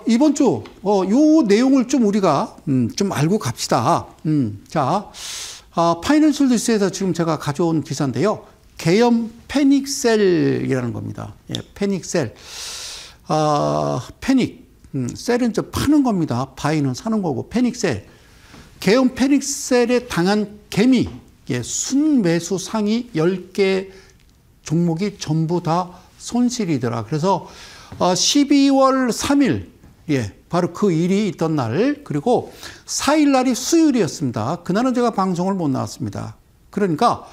이번 주, 요 내용을 좀 우리가, 좀 알고 갑시다. 자, 파이낸셜 뉴스에서 지금 제가 가져온 기사인데요. 계엄 패닉셀이라는 겁니다. 예, 패닉셀. 패닉. 셀은 저 파는 겁니다. 바이는 사는 거고, 패닉셀. 계엄 패닉셀에 당한 개미, 예, 순매수 상위 10개 종목이 전부 다 손실이더라. 그래서 12월 3일, 예, 바로 그 일이 있던 날, 그리고 4일 날이 수요일이었습니다. 그날은 제가 방송을 못 나왔습니다. 그러니까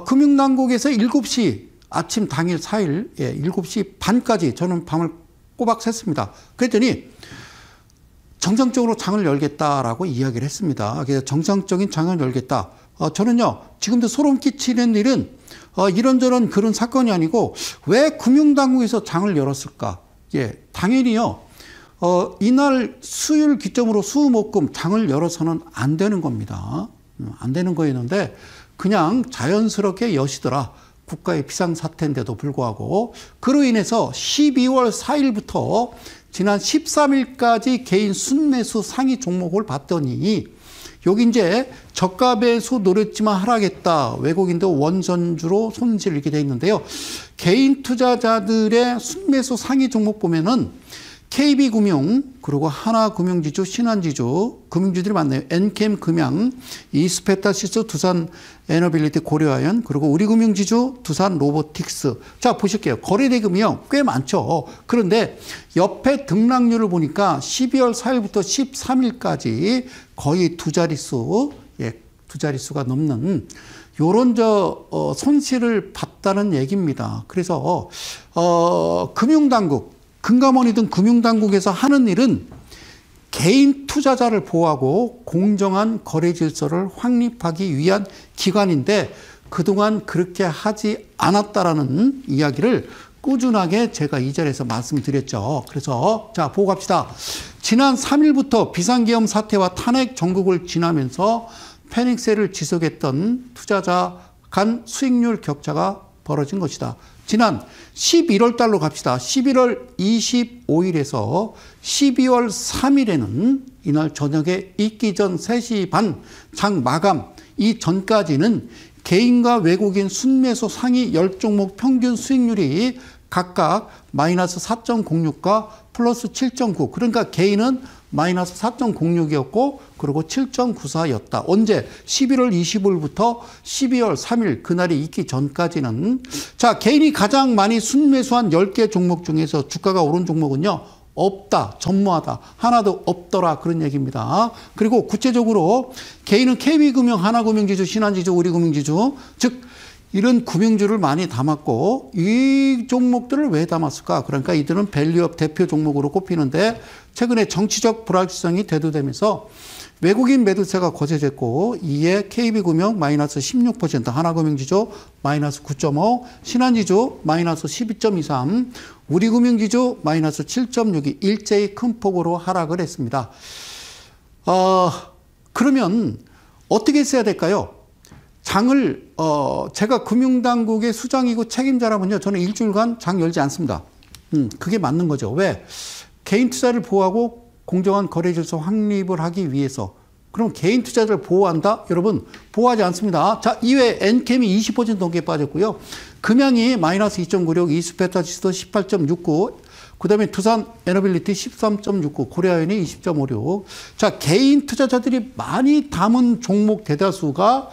금융당국에서 7시, 아침 당일 4일, 예, 7시 반까지 저는 밤을 꼬박 샜습니다. 그랬더니 정상적으로 장을 열겠다라고 이야기를 했습니다. 그래서 정상적인 장을 열겠다. 저는요, 지금도 소름 끼치는 일은 이런저런 그런 사건이 아니고 왜 금융당국에서 장을 열었을까? 예, 당연히요. 이날 수요일 기점으로 수목금 장을 열어서는 안 되는 겁니다. 안 되는 거였는데 그냥 자연스럽게 여시더라. 국가의 비상사태인데도 불구하고. 그로 인해서 12월 4일부터 지난 13일까지 개인 순매수 상위 종목을 봤더니 여기 이제 저가 배수 노렸지만 하락했다. 외국인도 원전주로 손실을 입게 돼 있는데요. 개인 투자자들의 순매수 상위 종목 보면은 KB금융, 그리고 하나금융지주, 신한지주, 금융주들이 많네요. 엔캠금양, 이스페타시스, 두산에너빌리티, 고려아연, 그리고 우리금융지주, 두산로보틱스. 자, 보실게요. 거래대금이요, 꽤 많죠. 그런데 옆에 등락률을 보니까 12월 4일부터 13일까지 거의 두 자릿수, 예, 두 자릿수가 넘는 요런 손실을 봤다는 얘기입니다. 그래서 금융당국, 금감원이든 금융당국에서 하는 일은 개인 투자자를 보호하고 공정한 거래 질서를 확립하기 위한 기관인데 그동안 그렇게 하지 않았다라는 이야기를 꾸준하게 제가 이 자리에서 말씀드렸죠. 그래서 자, 보고 갑시다. 지난 3일부터 비상계엄 사태와 탄핵 전국을 지나면서 패닉셀을 지속했던 투자자 간 수익률 격차가 벌어진 것이다. 지난 11월 달로 갑시다. 11월 25일에서 12월 3일에는 이날 저녁에 있기 전 3시 반 장 마감 이 전까지는 개인과 외국인 순매수 상위 10종목 평균 수익률이 각각 마이너스 4.06과 플러스 7.9. 그러니까 개인은 마이너스 4.06이었고 그리고 7.94였다. 언제? 11월 25일부터 12월 3일 그날이 있기 전까지는. 자, 개인이 가장 많이 순매수한 10개 종목 중에서 주가가 오른 종목은요. 없다. 전무하다. 하나도 없더라. 그런 얘기입니다. 그리고 구체적으로 개인은 KB금융, 하나금융지주, 신한지주, 우리금융지주, 즉 이런 금융주를 많이 담았고 이 종목들을 왜 담았을까? 그러니까 이들은 밸류업 대표 종목으로 꼽히는데 최근에 정치적 불확실성이 대두되면서 외국인 매도세가 거세졌고 이에 KB금융 마이너스 16%, 하나금융지주 마이너스 9.5, 신한지주 마이너스 12.23, 우리금융지주 마이너스 7.62 일제히 큰 폭으로 하락을 했습니다. 그러면 어떻게 했어야 될까요? 장을 제가 금융당국의 수장이고 책임자라면요. 저는 일주일간 장 열지 않습니다. 그게 맞는 거죠. 왜? 개인 투자를 보호하고 공정한 거래 질서 확립을 하기 위해서. 그럼 개인 투자자를 보호한다? 여러분, 보호하지 않습니다. 자, 이외에 엔캠이 20% 넘게 빠졌고요. 금양이 마이너스 2.96, 이스페타시스도 18.69, 그 다음에 두산 에너빌리티 13.69, 고려아연이 20.56. 자, 개인 투자자들이 많이 담은 종목 대다수가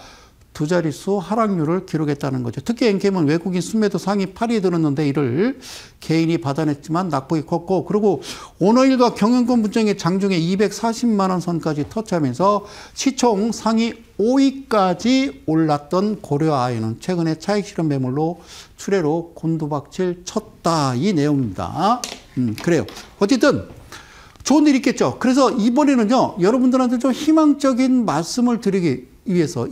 두 자릿수 하락률을 기록했다는 거죠. 특히 엔캠은 외국인 순매도 상위 8위에 들었는데 이를 개인이 받아냈지만 낙폭이 컸고 그리고 오너힐과 경영권 분쟁의 장중에 240만 원 선까지 터치하면서 시총 상위 5위까지 올랐던 고려아연은 최근에 차익 실현 매물로 출회로 곤두박질 쳤다. 이 내용입니다. 그래요. 어쨌든 좋은 일 있겠죠. 그래서 이번에는요. 여러분들한테 좀 희망적인 말씀을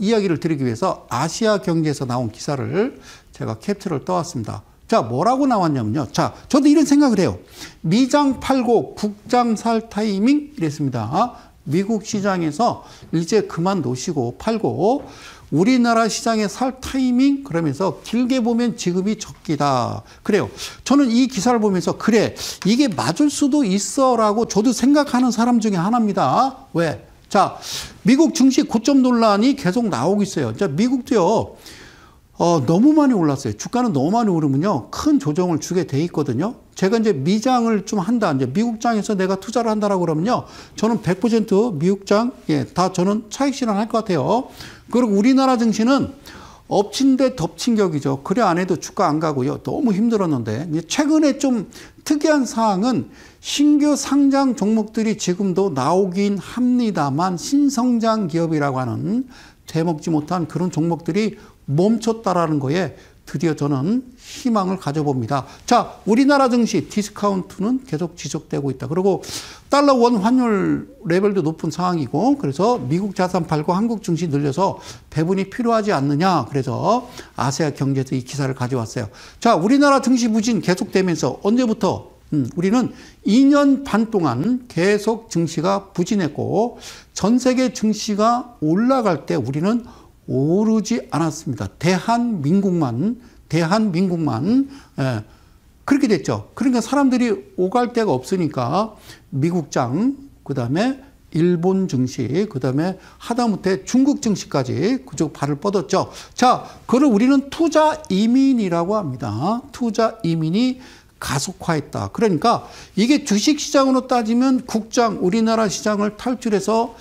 이야기를 드리기 위해서 아시아경제에서 나온 기사를 제가 캡처를 떠왔습니다. 자, 뭐라고 나왔냐면요. 자, 저도 이런 생각을 해요. 미장 팔고 국장 살 타이밍 이랬습니다. 미국 시장에서 이제 그만 놓으시고 팔고 우리나라 시장에 살 타이밍 그러면서 길게 보면 지금이 적기다. 그래요. 저는 이 기사를 보면서 그래 이게 맞을 수도 있어라고 저도 생각하는 사람 중에 하나입니다. 왜? 자, 미국 증시 고점 논란이 계속 나오고 있어요. 자, 미국도요. 너무 많이 올랐어요. 주가는 너무 많이 오르면요. 큰 조정을 주게 돼 있거든요. 제가 이제 미장을 좀 한다. 이제 미국장에서 내가 투자를 한다라고 그러면요. 저는 100% 미국장, 예, 다 저는 차익 실현할 것 같아요. 그리고 우리나라 증시는 엎친 데 덮친 격이죠. 그래 안 해도 주가 안 가고요. 너무 힘들었는데. 최근에 좀 특이한 사항은 신규 상장 종목들이 지금도 나오긴 합니다만 신성장 기업이라고 하는 되먹지 못한 그런 종목들이 멈췄다라는 거에 드디어 저는 희망을 가져봅니다. 자, 우리나라 증시 디스카운트는 계속 지속되고 있다. 그리고 달러 원 환율 레벨도 높은 상황이고 그래서 미국 자산 팔고 한국 증시 늘려서 배분이 필요하지 않느냐. 그래서 아시아 경제에서 이 기사를 가져왔어요. 자, 우리나라 증시 부진 계속되면서 언제부터? 우리는 2년 반 동안 계속 증시가 부진했고 전 세계 증시가 올라갈 때 우리는 오르지 않았습니다. 대한민국만 예, 그렇게 됐죠. 그러니까 사람들이 오갈 데가 없으니까 미국장, 그다음에 일본 증시, 그다음에 하다못해 중국 증시까지 그쪽 발을 뻗었죠. 자, 그걸 우리는 투자 이민이라고 합니다. 투자 이민이 가속화했다. 그러니까 이게 주식시장으로 따지면 국장, 우리나라 시장을 탈출해서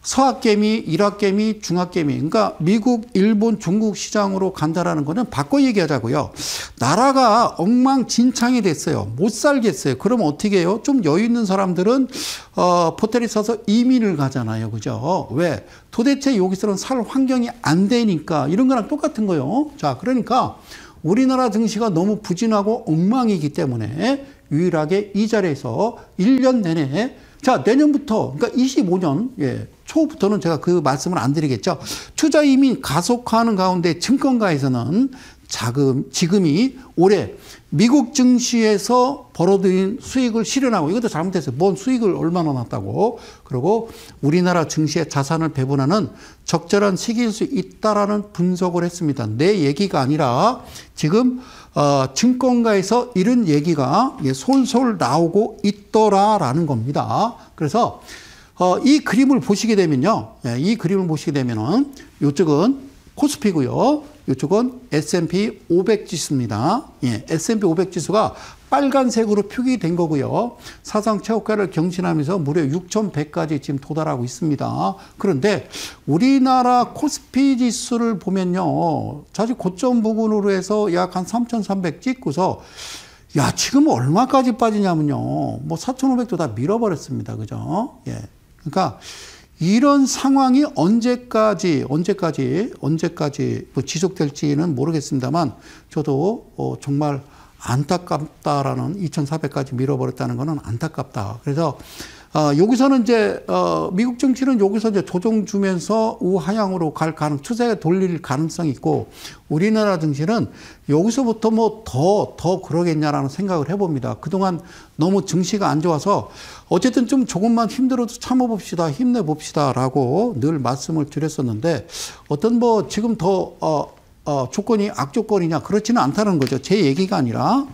서학개미, 일학개미, 중학개미, 그러니까 미국, 일본, 중국 시장으로 간다라는 거는 바꿔 얘기하자고요. 나라가 엉망진창이 됐어요. 못 살겠어요. 그러면 어떻게 해요? 좀 여유 있는 사람들은 포털이 써서 이민을 가잖아요. 그죠? 왜? 도대체 여기서는 살 환경이 안 되니까 이런 거랑 똑같은 거예요. 자, 그러니까 우리나라 증시가 너무 부진하고 엉망이기 때문에 유일하게 이 자리에서 1년 내내 자, 내년부터, 그러니까 25년, 예, 초부터는 제가 그 말씀을 안 드리겠죠. 투자 이민 가속화하는 가운데 증권가에서는 지금이 올해 미국 증시에서 벌어들인 수익을 실현하고 이것도 잘못했어요. 뭔 수익을 얼마나 났다고. 그리고 우리나라 증시에 자산을 배분하는 적절한 시기일 수 있다라는 분석을 했습니다. 내 얘기가 아니라 지금 증권가에서 이런 얘기가 솔솔 나오고 있더라라는 겁니다. 그래서 이 그림을 보시게 되면요. 이 그림을 보시게 되면은 이쪽은 코스피고요. 이쪽은 S&P 500 지수입니다. 예, S&P 500 지수가 빨간색으로 표기된 거고요. 사상 최고가를 경신하면서 무려 6,100까지 지금 도달하고 있습니다. 그런데 우리나라 코스피 지수를 보면요. 사실 고점 부근으로 해서 약 한 3,300 찍고서 야, 지금 얼마까지 빠지냐면요. 뭐 4,500도 다 밀어버렸습니다. 그죠? 예. 그러니까 이런 상황이 언제까지 뭐 지속될지는 모르겠습니다만 저도 정말 안타깝다라는 2,400까지 밀어버렸다는 것은 안타깝다. 그래서 여기서는 이제 미국 정치는 여기서 이제 조정 주면서 우하향으로 추세에 돌릴 가능성이 있고 우리나라 증시는 여기서부터 뭐 더 그러겠냐라는 생각을 해봅니다. 그동안 너무 증시가 안 좋아서 어쨌든 좀 조금만 힘들어도 참아봅시다, 힘내봅시다라고 늘 말씀을 드렸었는데 어떤 뭐 지금 더 조건이 악조건이냐 그렇지는 않다는 거죠. 제 얘기가 아니라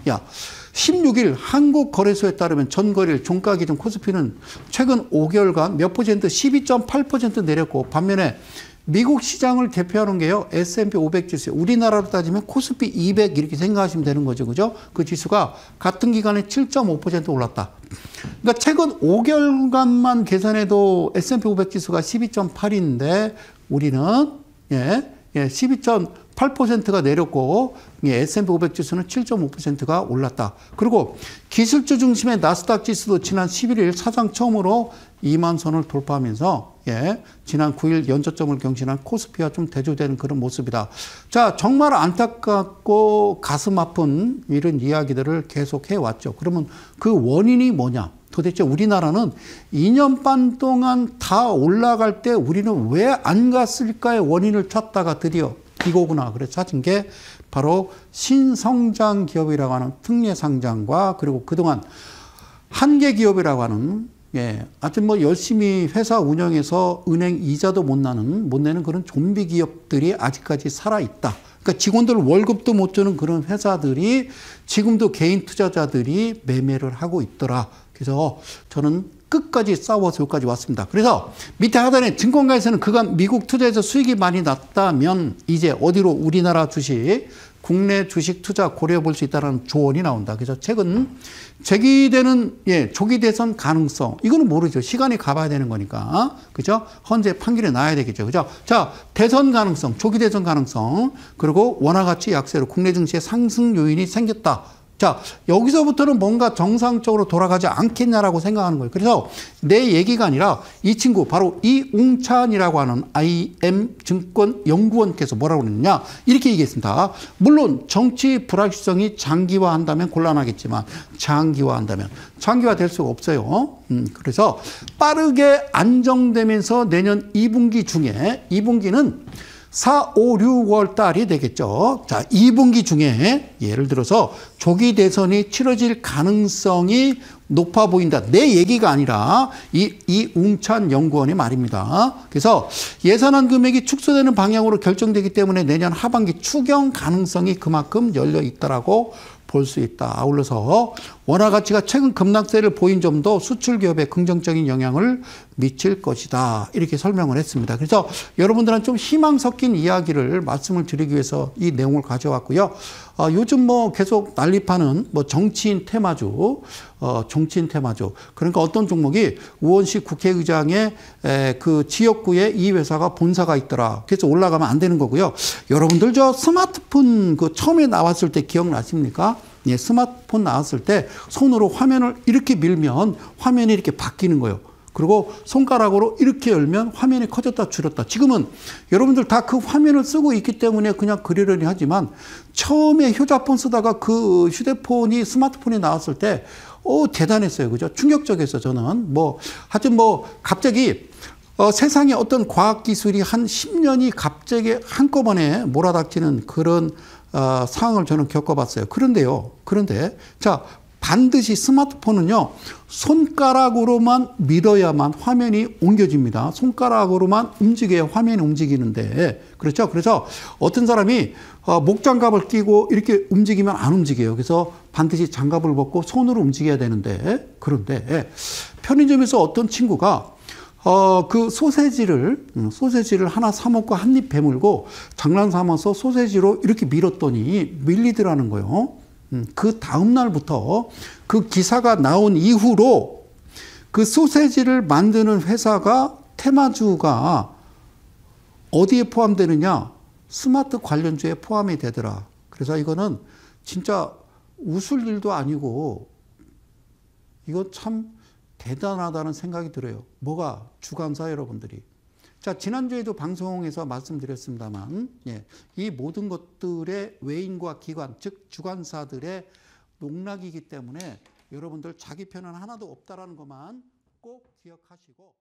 16일 한국거래소에 따르면 전거래일 종가 기준 코스피는 최근 5개월간 몇 퍼센트 12.8% 내렸고 반면에 미국 시장을 대표하는 게요. S&P 500 지수. 우리나라로 따지면 코스피 200 이렇게 생각하시면 되는 거죠. 그죠? 그 지수가 같은 기간에 7.5% 올랐다. 그러니까 최근 5개월간만 계산해도 S&P 500 지수가 12.8인데 우리는 12.8%가 내렸고 S&P 500 지수는 7.5%가 올랐다. 그리고 기술주 중심의 나스닥 지수도 지난 11일 사상 처음으로 2만 선을 돌파하면서 지난 9일 연저점을 경신한 코스피와 좀 대조되는 그런 모습이다. 자, 정말 안타깝고 가슴 아픈 이런 이야기들을 계속 해왔죠. 그러면 그 원인이 뭐냐? 도대체 우리나라는 2년 반 동안 다 올라갈 때 우리는 왜 안 갔을까의 원인을 찾다가 드디어 이거구나. 그래서 찾은 게 바로 신성장 기업이라고 하는 특례 상장과 그리고 그동안 한계 기업이라고 하는 예, 하여튼 뭐 열심히 회사 운영해서 은행 이자도 못 내는 그런 좀비 기업들이 아직까지 살아있다. 그러니까 직원들 월급도 못 주는 그런 회사들이 지금도 개인 투자자들이 매매를 하고 있더라. 그래서 저는 끝까지 싸워서 여기까지 왔습니다. 그래서 밑에 하단에 증권가에서는 그간 미국 투자에서 수익이 많이 났다면 이제 어디로 우리나라 주식, 국내 주식 투자 고려해 볼 수 있다는 조언이 나온다. 그래서 최근 제기되는 조기 대선 가능성 이거는 모르죠. 시간이 가봐야 되는 거니까 그죠? 헌재 판결이 나야 되겠죠. 그죠? 자, 대선 가능성, 조기 대선 가능성 그리고 원화 가치 약세로 국내 증시의 상승 요인이 생겼다. 자, 여기서부터는 뭔가 정상적으로 돌아가지 않겠냐라고 생각하는 거예요. 그래서 내 얘기가 아니라 이 친구 바로 이웅찬이라고 하는 IM 증권 연구원께서 뭐라고 그랬느냐 이렇게 얘기했습니다. 물론 정치 불확실성이 장기화한다면 곤란하겠지만 장기화될 수가 없어요. 그래서 빠르게 안정되면서 내년 2분기 중에 2분기는 4, 5, 6월 달이 되겠죠. 자, 2분기 중에 예를 들어서 조기 대선이 치러질 가능성이 높아 보인다. 내 얘기가 아니라 이웅찬 연구원의 말입니다. 그래서 예산안 금액이 축소되는 방향으로 결정되기 때문에 내년 하반기 추경 가능성이 그만큼 열려 있다라고 볼 수 있다. 아울러서 원화 가치가 최근 급락세를 보인 점도 수출 기업에 긍정적인 영향을 미칠 것이다. 이렇게 설명을 했습니다. 그래서 여러분들은 좀 희망 섞인 이야기를 말씀을 드리기 위해서 이 내용을 가져왔고요. 요즘 뭐 계속 난립하는 뭐 정치인 테마주. 그러니까 어떤 종목이 우원식 국회의장의 그 지역구에 이 회사가 본사가 있더라. 그래서 올라가면 안 되는 거고요. 여러분들 저 스마트폰 그 처음에 나왔을 때 기억나십니까? 예, 스마트폰 나왔을 때 손으로 화면을 이렇게 밀면 화면이 이렇게 바뀌는 거예요. 그리고 손가락으로 이렇게 열면 화면이 커졌다 줄였다. 지금은 여러분들 다 그 화면을 쓰고 있기 때문에 그냥 그러려니 하지만 처음에 효자폰 쓰다가 그 휴대폰이 스마트폰이 나왔을 때 대단했어요. 그죠? 충격적이었어요. 저는 하여튼 갑자기 세상에 어떤 과학기술이 한 10년이 갑자기 한꺼번에 몰아닥치는 그런 상황을 저는 겪어봤어요. 그런데 자, 반드시 스마트폰은요, 손가락으로만 밀어야만 화면이 옮겨집니다. 손가락으로만 움직여야 화면이 움직이는데, 그렇죠? 그래서 어떤 사람이 목장갑을 끼고 이렇게 움직이면 안 움직여요. 그래서 반드시 장갑을 벗고 손으로 움직여야 되는데, 그런데 편의점에서 어떤 친구가 그 소세지를 하나 사먹고 한 입 베물고 장난 삼아서 소세지로 이렇게 밀었더니 밀리더라는 거예요. 그 다음날부터 그 기사가 나온 이후로 그 소세지를 만드는 회사가 테마주가 어디에 포함되느냐? 스마트 관련주에 포함이 되더라. 그래서 이거는 진짜 웃을 일도 아니고 이거 참 대단하다는 생각이 들어요. 뭐가? 주관사 여러분들이. 자, 지난주에도 방송에서 말씀드렸습니다만, 이 모든 것들의 외인과 기관, 즉 주관사들의 농락이기 때문에 여러분들 자기 편은 하나도 없다라는 것만 꼭 기억하시고.